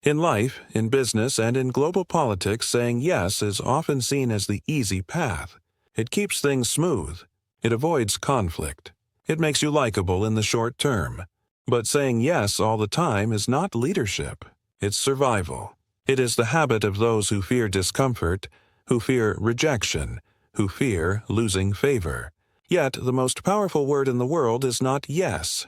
In life, in business, and in global politics, saying yes is often seen as the easy path. It keeps things smooth. It avoids conflict. It makes you likable in the short term. But saying yes all the time is not leadership. It's survival. It is the habit of those who fear discomfort, who fear rejection, who fear losing favor. Yet the most powerful word in the world is not yes.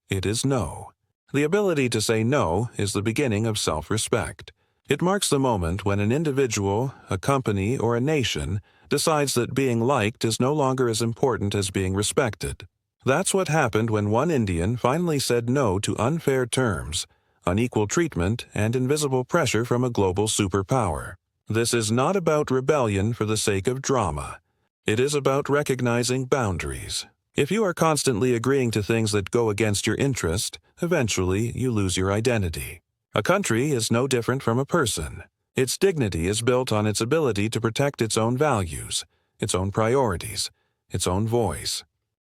It is no. The ability to say no is the beginning of self-respect. It marks the moment when an individual, a company, or a nation decides that being liked is no longer as important as being respected. That's what happened when one Indian finally said no to unfair terms, unequal treatment, and invisible pressure from a global superpower. This is not about rebellion for the sake of drama. It is about recognizing boundaries. If you are constantly agreeing to things that go against your interest, eventually you lose your identity. A country is no different from a person. Its dignity is built on its ability to protect its own values, its own priorities, its own voice.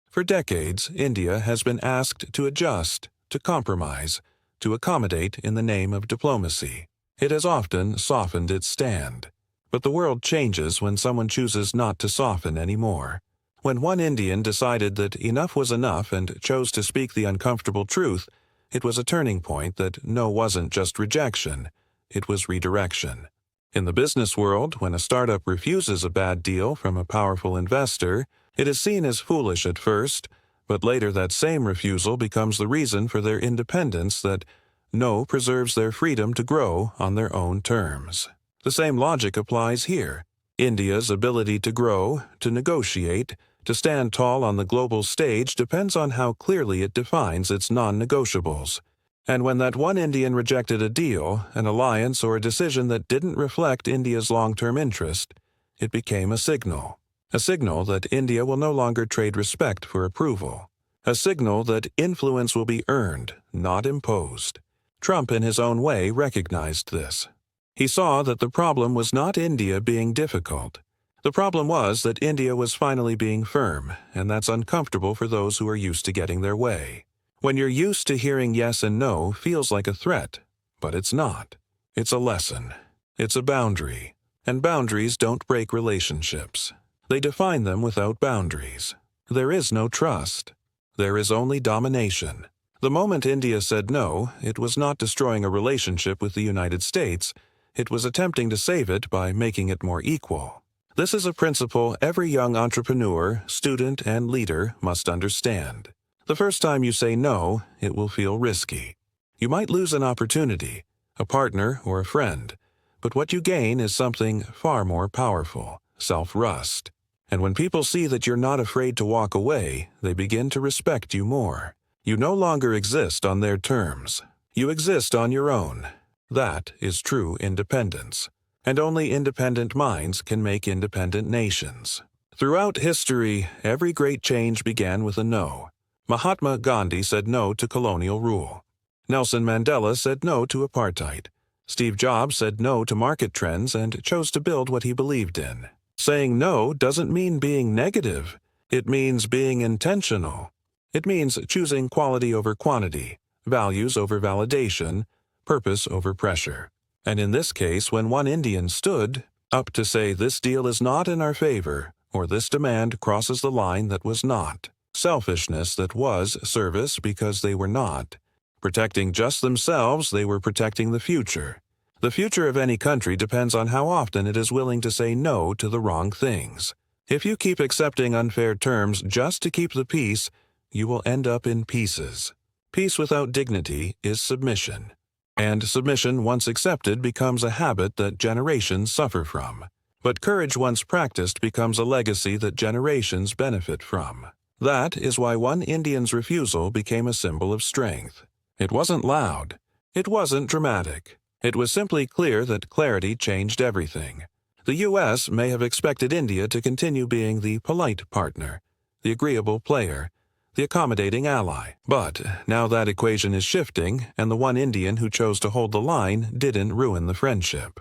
For decades, India has been asked to adjust, to compromise, to accommodate in the name of diplomacy. It has often softened its stand. But the world changes when someone chooses not to soften anymore. When one Indian decided that enough was enough and chose to speak the uncomfortable truth, it was a turning point that no wasn't just rejection, it was redirection. In the business world, when a startup refuses a bad deal from a powerful investor, it is seen as foolish at first, but later that same refusal becomes the reason for their independence, that no preserves their freedom to grow on their own terms. The same logic applies here. India's ability to grow, to negotiate, to stand tall on the global stage depends on how clearly it defines its non-negotiables. And when that one Indian rejected a deal, an alliance, or a decision that didn't reflect India's long-term interest, it became a signal that India will no longer trade respect for approval, a signal that influence will be earned, not imposed. Trump, in his own way, recognized this. He saw that the problem was not India being difficult. The problem was that India was finally being firm, and that's uncomfortable for those who are used to getting their way. When you're used to hearing yes and no, feels like a threat, but it's not. It's a lesson. It's a boundary. And boundaries don't break relationships. They define them without boundaries. There is no trust. There is only domination. The moment India said no, it was not destroying a relationship with the United States. It was attempting to save it by making it more equal. This is a principle every young entrepreneur, student, and leader must understand. The first time you say no, it will feel risky. You might lose an opportunity, a partner, or a friend, but what you gain is something far more powerful: self-trust. And when people see that you're not afraid to walk away, they begin to respect you more. You no longer exist on their terms. You exist on your own. That is true independence. And only independent minds can make independent nations. Throughout history, every great change began with a no. Mahatma Gandhi said no to colonial rule. Nelson Mandela said no to apartheid. Steve Jobs said no to market trends and chose to build what he believed in. Saying no doesn't mean being negative. It means being intentional. It means choosing quality over quantity, values over validation, purpose over pressure. And in this case, when one Indian stood up to say this deal is not in our favor, or this demand crosses the line that was not, selfishness that was service because they were not, protecting just themselves, they were protecting the future. The future of any country depends on how often it is willing to say no to the wrong things. If you keep accepting unfair terms just to keep the peace, you will end up in pieces. Peace without dignity is submission. And submission, once accepted, becomes a habit that generations suffer from. But courage once practiced becomes a legacy that generations benefit from. That is why one Indian's refusal became a symbol of strength. It wasn't loud. It wasn't dramatic. It was simply clear that clarity changed everything. The U.S. may have expected India to continue being the polite partner, the agreeable player, the accommodating ally. But now that equation is shifting, and the one Indian who chose to hold the line didn't ruin the friendship.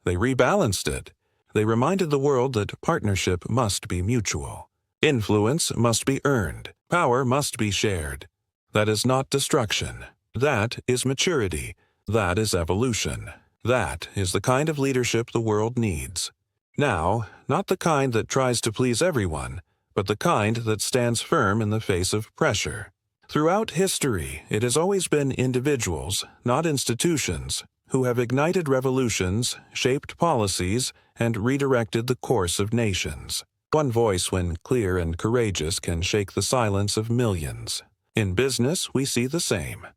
They rebalanced it. They reminded the world that partnership must be mutual. Influence must be earned. Power must be shared. That is not destruction. That is maturity. That is evolution. That is the kind of leadership the world needs. Now, not the kind that tries to please everyone, but the kind that stands firm in the face of pressure. Throughout history, it has always been individuals, not institutions, who have ignited revolutions, shaped policies, and redirected the course of nations. One voice, when clear and courageous, can shake the silence of millions. In business, we see the same.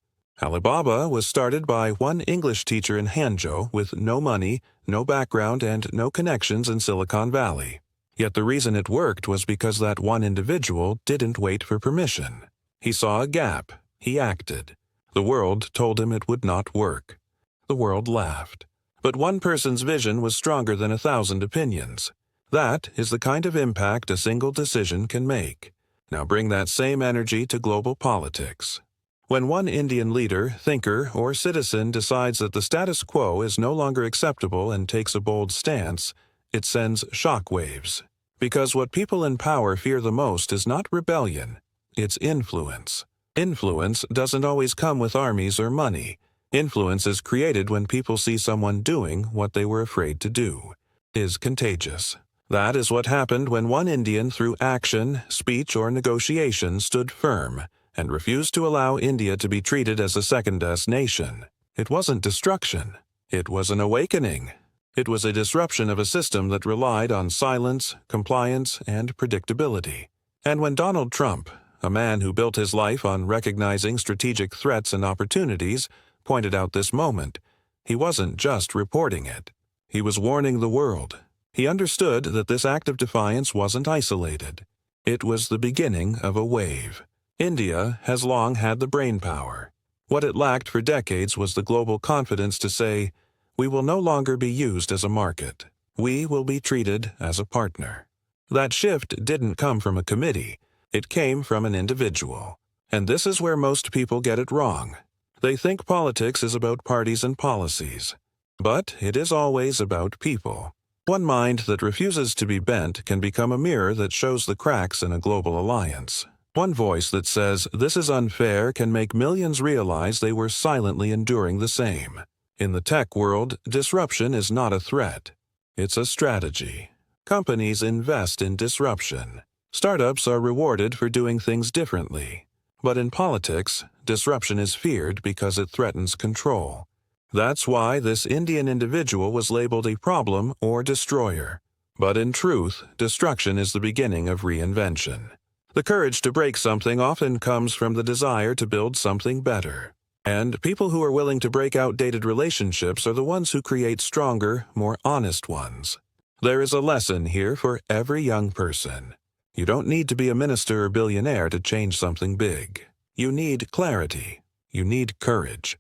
Alibaba was started by one English teacher in Hangzhou with no money, no background, and no connections in Silicon Valley. Yet the reason it worked was because that one individual didn't wait for permission. He saw a gap. He acted. The world told him it would not work. The world laughed. But one person's vision was stronger than 1,000 opinions. That is the kind of impact a single decision can make. Now bring that same energy to global politics. When one Indian leader, thinker, or citizen decides that the status quo is no longer acceptable and takes a bold stance, it sends shockwaves. Because what people in power fear the most is not rebellion, it's influence. Influence doesn't always come with armies or money. Influence is created when people see someone doing what they were afraid to do. Is contagious. That is what happened when one Indian, through action, speech, or negotiation, stood firm and refused to allow India to be treated as a second-class nation. It wasn't destruction. It was an awakening. It was a disruption of a system that relied on silence, compliance, and predictability. And when Donald Trump, a man who built his life on recognizing strategic threats and opportunities, pointed out this moment, he wasn't just reporting it. He was warning the world. He understood that this act of defiance wasn't isolated. It was the beginning of a wave. India has long had the brainpower. What it lacked for decades was the global confidence to say, we will no longer be used as a market. We will be treated as a partner. That shift didn't come from a committee. It came from an individual. And this is where most people get it wrong. They think politics is about parties and policies. But it is always about people. One mind that refuses to be bent can become a mirror that shows the cracks in a global alliance. One voice that says, this is unfair, can make millions realize they were silently enduring the same. In the tech world, disruption is not a threat. It's a strategy. Companies invest in disruption. Startups are rewarded for doing things differently. But in politics, disruption is feared because it threatens control. That's why this Indian individual was labeled a problem or destroyer. But in truth, destruction is the beginning of reinvention. The courage to break something often comes from the desire to build something better. And people who are willing to break outdated relationships are the ones who create stronger, more honest ones. There is a lesson here for every young person. You don't need to be a minister or billionaire to change something big. You need clarity. You need courage.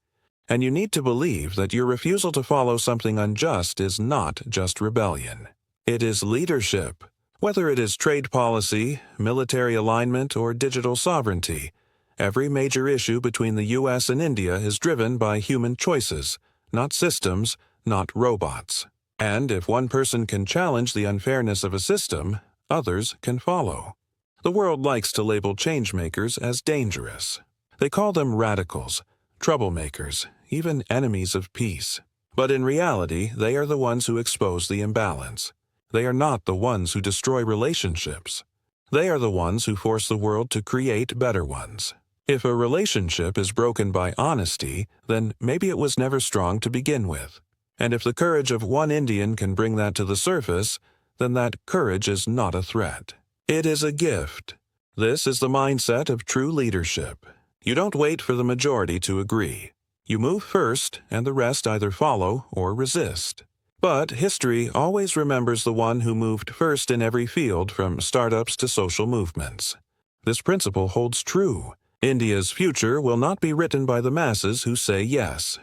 And you need to believe that your refusal to follow something unjust is not just rebellion. It is leadership. Whether it is trade policy, military alignment, or digital sovereignty, every major issue between the U.S. and India is driven by human choices, not systems, not robots. And if one person can challenge the unfairness of a system, others can follow. The world likes to label changemakers as dangerous. They call them radicals, troublemakers, even enemies of peace. But in reality, they are the ones who expose the imbalance. They are not the ones who destroy relationships. They are the ones who force the world to create better ones. If a relationship is broken by honesty, then maybe it was never strong to begin with. And if the courage of one Indian can bring that to the surface, then that courage is not a threat. It is a gift. This is the mindset of true leadership. You don't wait for the majority to agree. You move first, and the rest either follow or resist. But history always remembers the one who moved first in every field, from startups to social movements. This principle holds true. India's future will not be written by the masses who say yes.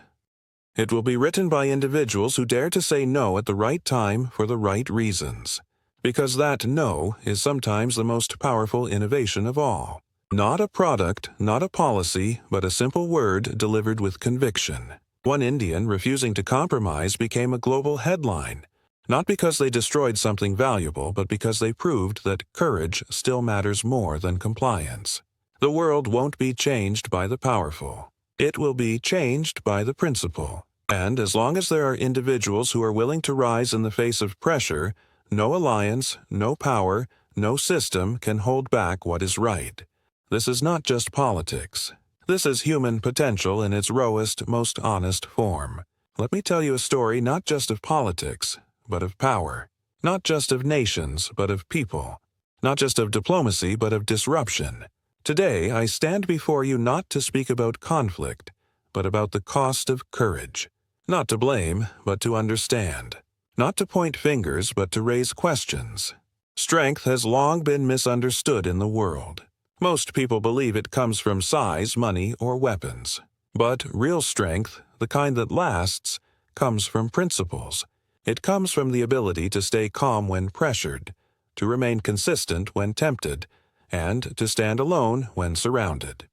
It will be written by individuals who dare to say no at the right time for the right reasons. Because that no is sometimes the most powerful innovation of all. Not a product, not a policy, but a simple word delivered with conviction. One Indian refusing to compromise became a global headline, not because they destroyed something valuable, but because they proved that courage still matters more than compliance. The world won't be changed by the powerful. It will be changed by the principle. And as long as there are individuals who are willing to rise in the face of pressure, no alliance, no power, no system can hold back what is right. This is not just politics. This is human potential in its rawest, most honest form. Let me tell you a story not just of politics, but of power. Not just of nations, but of people. Not just of diplomacy, but of disruption. Today, I stand before you not to speak about conflict, but about the cost of courage. Not to blame, but to understand. Not to point fingers, but to raise questions. Strength has long been misunderstood in the world. Most people believe it comes from size, money, or weapons. But real strength, the kind that lasts, comes from principles. It comes from the ability to stay calm when pressured, to remain consistent when tempted, and to stand alone when surrounded.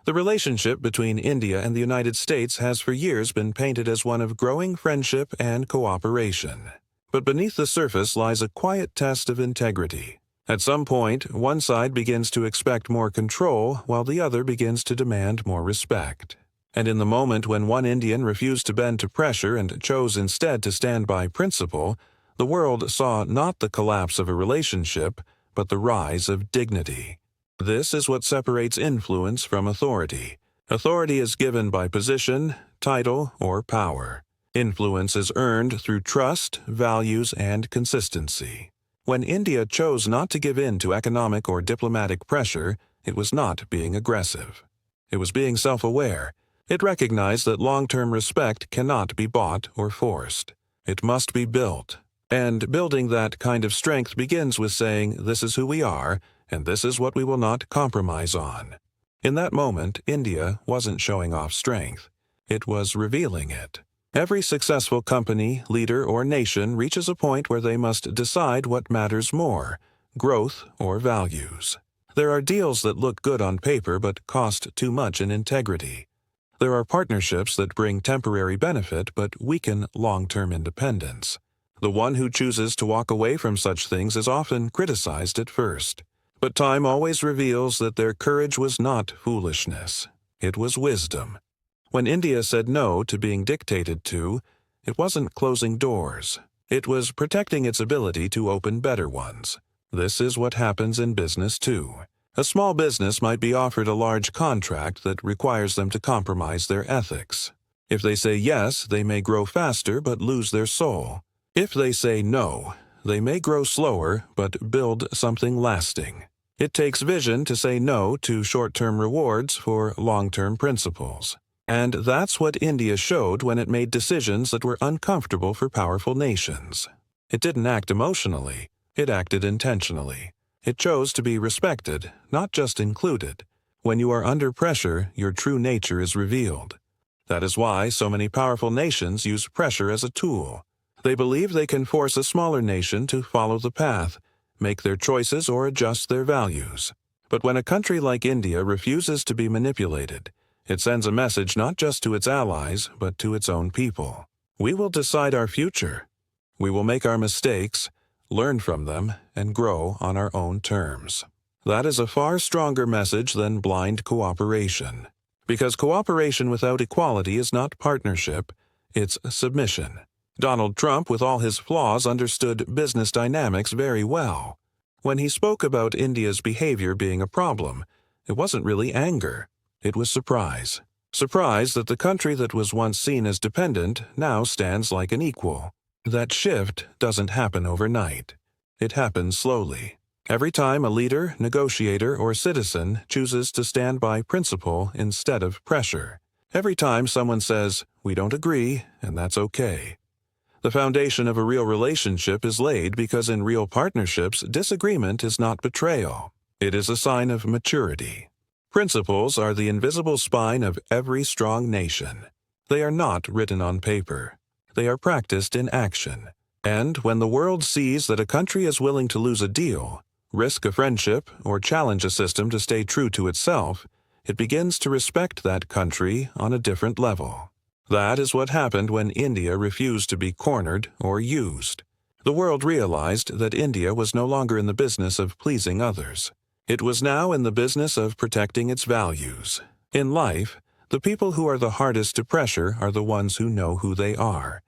The relationship between India and the United States has for years been painted as one of growing friendship and cooperation. But beneath the surface lies a quiet test of integrity. At some point, one side begins to expect more control while the other begins to demand more respect. And in the moment when one Indian refused to bend to pressure and chose instead to stand by principle, the world saw not the collapse of a relationship, but the rise of dignity. This is what separates influence from authority. Authority is given by position, title, or power. Influence is earned through trust, values, and consistency. When India chose not to give in to economic or diplomatic pressure, it was not being aggressive. It was being self-aware. It recognized that long-term respect cannot be bought or forced. It must be built. And building that kind of strength begins with saying, "This is who we are, and this is what we will not compromise on." In that moment, India wasn't showing off strength. It was revealing it. Every successful company, leader, or nation reaches a point where they must decide what matters more, growth or values. There are deals that look good on paper but cost too much in integrity. There are partnerships that bring temporary benefit but weaken long-term independence. The one who chooses to walk away from such things is often criticized at first. But time always reveals that their courage was not foolishness. It was wisdom. When India said no to being dictated to, it wasn't closing doors. It was protecting its ability to open better ones. This is what happens in business too. A small business might be offered a large contract that requires them to compromise their ethics. If they say yes, they may grow faster but lose their soul. If they say no, they may grow slower but build something lasting. It takes vision to say no to short-term rewards for long-term principles. And that's what India showed when it made decisions that were uncomfortable for powerful nations. It didn't act emotionally, it acted intentionally. It chose to be respected, not just included. When you are under pressure, your true nature is revealed. That is why so many powerful nations use pressure as a tool. They believe they can force a smaller nation to follow the path, make their choices or adjust their values. But when a country like India refuses to be manipulated, it sends a message not just to its allies, but to its own people. We will decide our future. We will make our mistakes, learn from them, and grow on our own terms. That is a far stronger message than blind cooperation. Because cooperation without equality is not partnership, it's submission. Donald Trump, with all his flaws, understood business dynamics very well. When he spoke about India's behavior being a problem, it wasn't really anger. It was surprise. Surprise that the country that was once seen as dependent now stands like an equal. That shift doesn't happen overnight. It happens slowly. Every time a leader, negotiator, or citizen chooses to stand by principle instead of pressure. Every time someone says, "We don't agree, and that's okay." The foundation of a real relationship is laid because in real partnerships, disagreement is not betrayal. It is a sign of maturity. Principles are the invisible spine of every strong nation. They are not written on paper. They are practiced in action. And when the world sees that a country is willing to lose a deal, risk a friendship, or challenge a system to stay true to itself, it begins to respect that country on a different level. That is what happened when India refused to be cornered or used. The world realized that India was no longer in the business of pleasing others. It was now in the business of protecting its values. In life, The people who are the hardest to pressure are the ones who know who they are.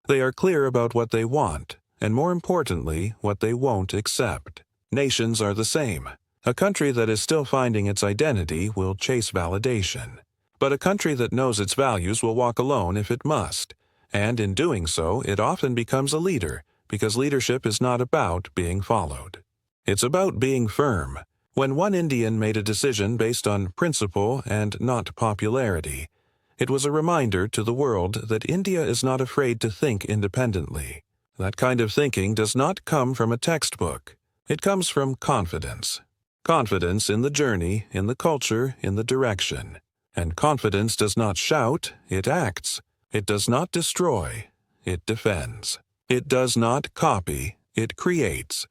They are clear about what they want, and more importantly, what they won't accept. Nations are the same. A country that is still finding its identity will chase validation. But a country that knows its values will walk alone if it must. And in doing so, it often becomes a leader, because leadership is not about being followed. It's about being firm. When one Indian made a decision based on principle and not popularity, it was a reminder to the world that India is not afraid to think independently. That kind of thinking does not come from a textbook. It comes from confidence. Confidence in the journey, in the culture, in the direction. And confidence does not shout, it acts. It does not destroy, it defends. It does not copy, it creates.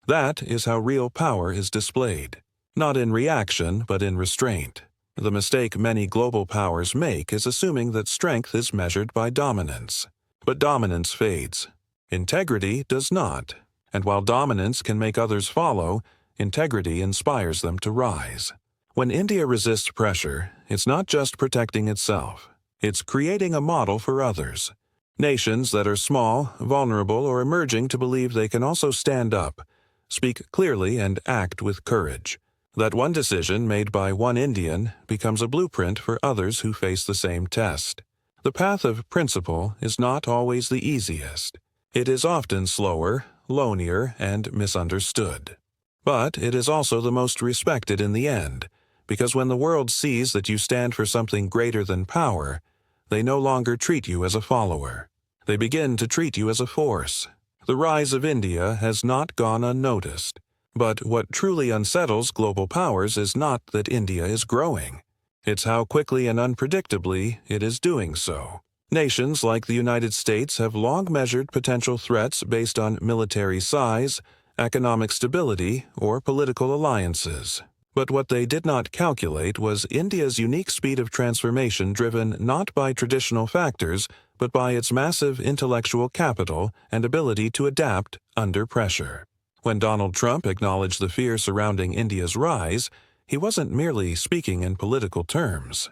That is how real power is displayed. Not in reaction, but in restraint. The mistake many global powers make is assuming that strength is measured by dominance. But dominance fades. Integrity does not. And while dominance can make others follow, integrity inspires them to rise. When India resists pressure, it's not just protecting itself. It's creating a model for others. Nations that are small, vulnerable, or emerging to believe they can also stand up, speak clearly, and act with courage. That one decision made by one Indian becomes a blueprint for others who face the same test. The path of principle is not always the easiest. It is often slower, lonelier, and misunderstood. But it is also the most respected in the end, because when the world sees that you stand for something greater than power, they no longer treat you as a follower. They begin to treat you as a force. The rise of India has not gone unnoticed. But what truly unsettles global powers is not that India is growing. It's how quickly and unpredictably it is doing so. Nations like the United States have long measured potential threats based on military size, economic stability, or political alliances. But what they did not calculate was India's unique speed of transformation driven not by traditional factors, but by its massive intellectual capital and ability to adapt under pressure. When Donald Trump acknowledged the fear surrounding India's rise, he wasn't merely speaking in political terms.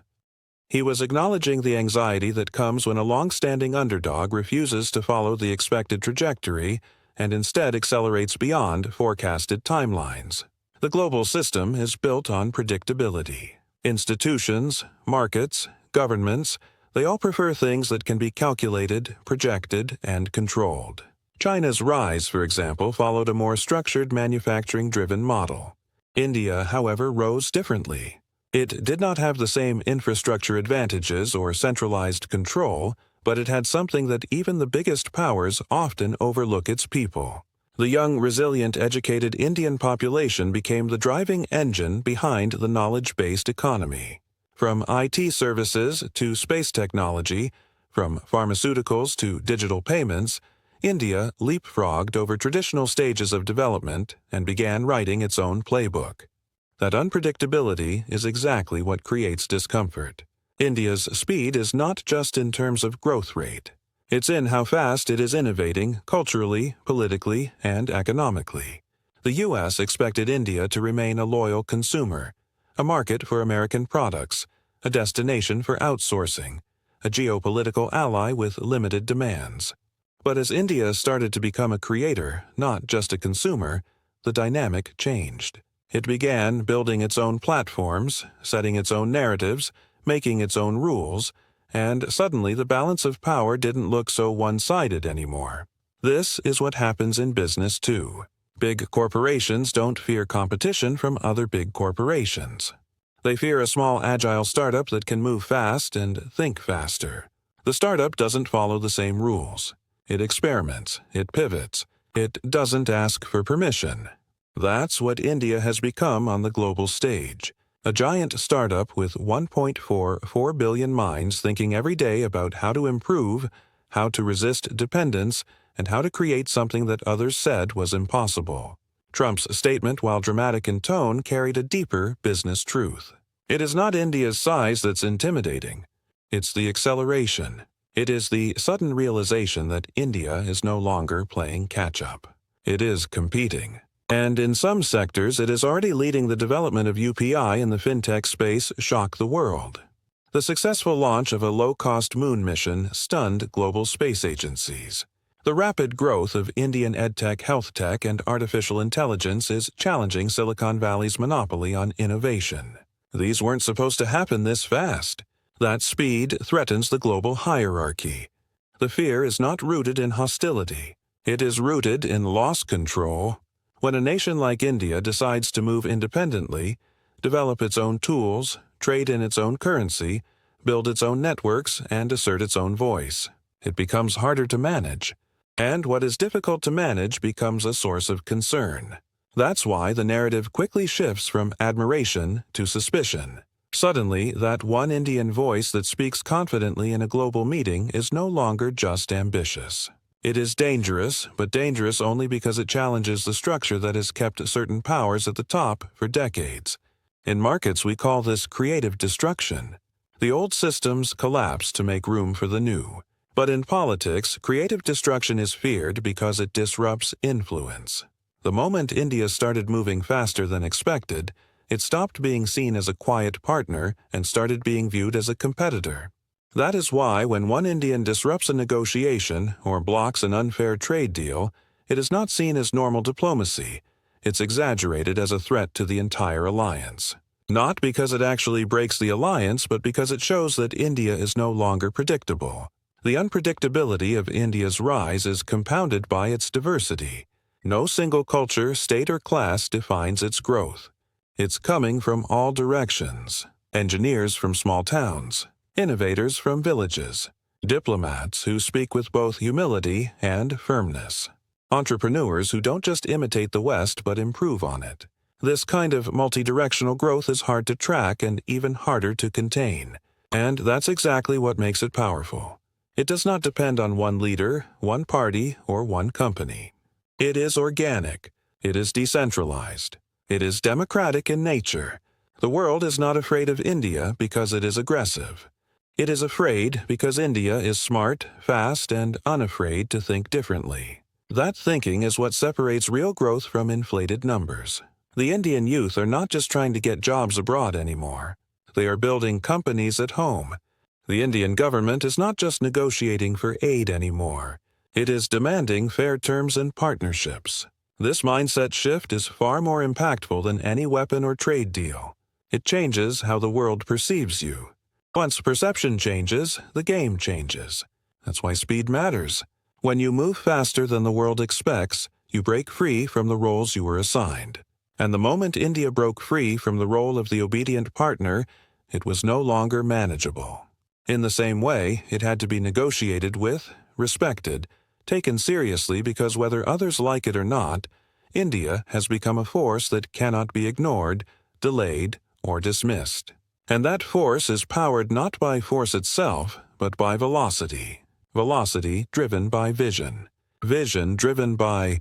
He was acknowledging the anxiety that comes when a long-standing underdog refuses to follow the expected trajectory and instead accelerates beyond forecasted timelines. The global system is built on predictability. Institutions, markets, governments, they all prefer things that can be calculated, projected, and controlled. China's rise, for example, followed a more structured manufacturing-driven model. India, however, rose differently. It did not have the same infrastructure advantages or centralized control, but it had something that even the biggest powers often overlook: its people. The young, resilient, educated Indian population became the driving engine behind the knowledge-based economy. From IT services to space technology, from pharmaceuticals to digital payments, India leapfrogged over traditional stages of development and began writing its own playbook. That unpredictability is exactly what creates discomfort. India's speed is not just in terms of growth rate. It's in how fast it is innovating culturally, politically, and economically. The U.S. expected India to remain a loyal consumer, a market for American products, a destination for outsourcing, a geopolitical ally with limited demands. But as India started to become a creator, not just a consumer, the dynamic changed. It began building its own platforms, setting its own narratives, making its own rules, and suddenly the balance of power didn't look so one-sided anymore. This is what happens in business too. Big corporations don't fear competition from other big corporations. They fear a small agile startup that can move fast and think faster. The startup doesn't follow the same rules. It experiments, it pivots, it doesn't ask for permission. That's what India has become on the global stage. A giant startup with 1.44 billion minds thinking every day about how to improve, how to resist dependence, and how to create something that others said was impossible. Trump's statement, while dramatic in tone, carried a deeper business truth. It is not India's size that's intimidating. It's the acceleration. It is the sudden realization that India is no longer playing catch-up. It is competing. And in some sectors, it is already leading the development of UPI in the fintech space shock the world. The successful launch of a low-cost moon mission stunned global space agencies. The rapid growth of Indian edtech, health tech, and artificial intelligence is challenging Silicon Valley's monopoly on innovation. These weren't supposed to happen this fast. That speed threatens the global hierarchy. The fear is not rooted in hostility. It is rooted in loss control. When a nation like India decides to move independently, develop its own tools, trade in its own currency, build its own networks, and assert its own voice, it becomes harder to manage. And what is difficult to manage becomes a source of concern. That's why the narrative quickly shifts from admiration to suspicion. Suddenly, that one Indian voice that speaks confidently in a global meeting is no longer just ambitious. It is dangerous, but dangerous only because it challenges the structure that has kept certain powers at the top for decades. In markets, we call this creative destruction. The old systems collapse to make room for the new. But in politics, creative destruction is feared because it disrupts influence. The moment India started moving faster than expected, it stopped being seen as a quiet partner and started being viewed as a competitor. That is why when one Indian disrupts a negotiation or blocks an unfair trade deal, it is not seen as normal diplomacy. It's exaggerated as a threat to the entire alliance. Not because it actually breaks the alliance, but because it shows that India is no longer predictable. The unpredictability of India's rise is compounded by its diversity. No single culture, state, or class defines its growth. It's coming from all directions. Engineers from small towns, innovators from villages, diplomats who speak with both humility and firmness, entrepreneurs who don't just imitate the West but improve on it. This kind of multidirectional growth is hard to track and even harder to contain. And that's exactly what makes it powerful. It does not depend on one leader, one party, or one company. It is organic. It is decentralized. It is democratic in nature. The world is not afraid of India because it is aggressive. It is afraid because India is smart, fast, and unafraid to think differently. That thinking is what separates real growth from inflated numbers. The Indian youth are not just trying to get jobs abroad anymore. They are building companies at home. The Indian government is not just negotiating for aid anymore. It is demanding fair terms and partnerships. This mindset shift is far more impactful than any weapon or trade deal. It changes how the world perceives you. Once perception changes, the game changes. That's why speed matters. When you move faster than the world expects, you break free from the roles you were assigned. And the moment India broke free from the role of the obedient partner, it was no longer manageable. In the same way, it had to be negotiated with, respected, taken seriously because whether others like it or not, India has become a force that cannot be ignored, delayed, or dismissed. And that force is powered not by force itself, but by velocity. Velocity driven by vision. Vision driven by